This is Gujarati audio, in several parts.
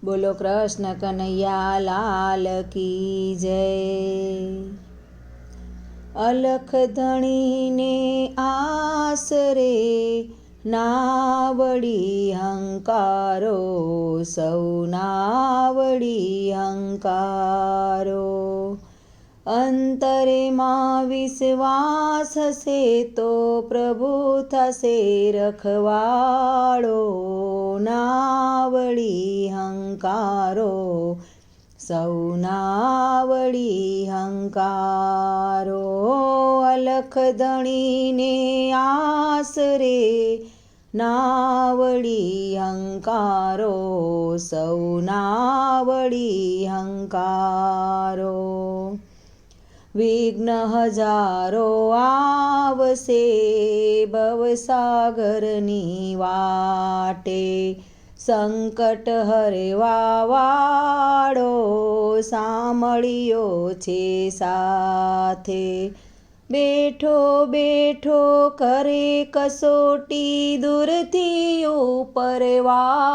બોલો કૃષ્ણ કનૈયા લાલ કી જય। અલખ ધણીને આસરે ના વળી હંકારો, સૌના વળી હંકારો। અંતરે માં વિશ્વાસ હશે તો પ્રભુ થશે રખવાળો, ના વળી હંકારો, સૌના વળી હંકારો। અલખ ધણીને આસરે ના વળી હંકારો, સૌના વળી હંકારો। વિઘ્ન હજારો આવશે ભવસાગરની વાટે, સંકટ હરવા વાળો સાંભળ્યો છે સાથે। બેઠો બેઠો કરે કસોટી દૂરથી ઉપરવાળો,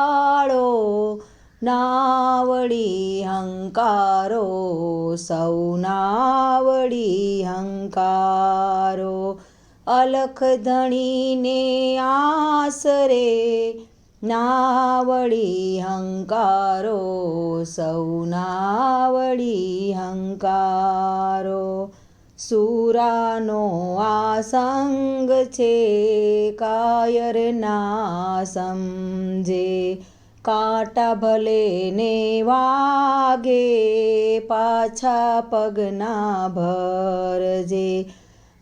ના વળી હંકારો, સૌના વળી હંકારો। અલખ ધણીને આસરે ના વળી હંકારો, સૌના વળી હંકારો। સુરાનો આ સંગ છે કાયર ના સમજે, કાંટા ભલે ને વાગે પાછા પગના ભરજે।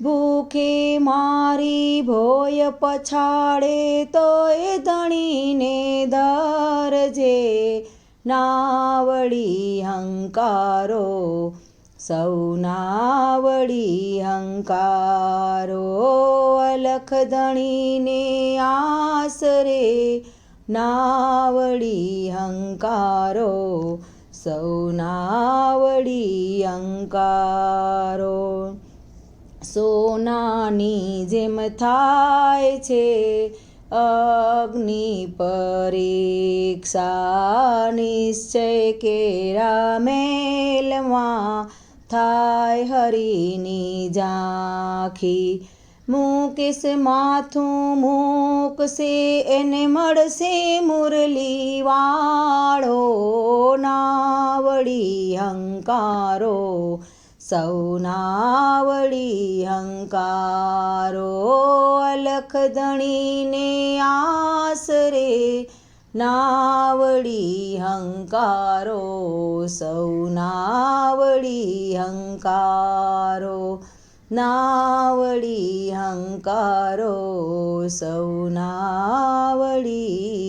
ભૂખે મારી ભોય પછાડે તોય ધણીને ધરજે, ના વળી હંકારો, સૌના વળી હંકારો। અલખ ધણીને આસરે ના વળી હંકારો, સૌના વળી હંકારો। સોનાની જેમ થાય છે અગ્નિ પરીક્ષા, નિશ્ચય કેરા મેલમાં થાય હરિની ઝાંખી। મુકેશ માથું મૂકશે એને મળશે મુરલી વાળો, ના વળી હંકારો, સૌના વળી હંકારો। અલખ ધણીને આસરે ના વળી હંકારો, સૌના વળી હંકારો, ના વળી હંકારો, સૌના વળી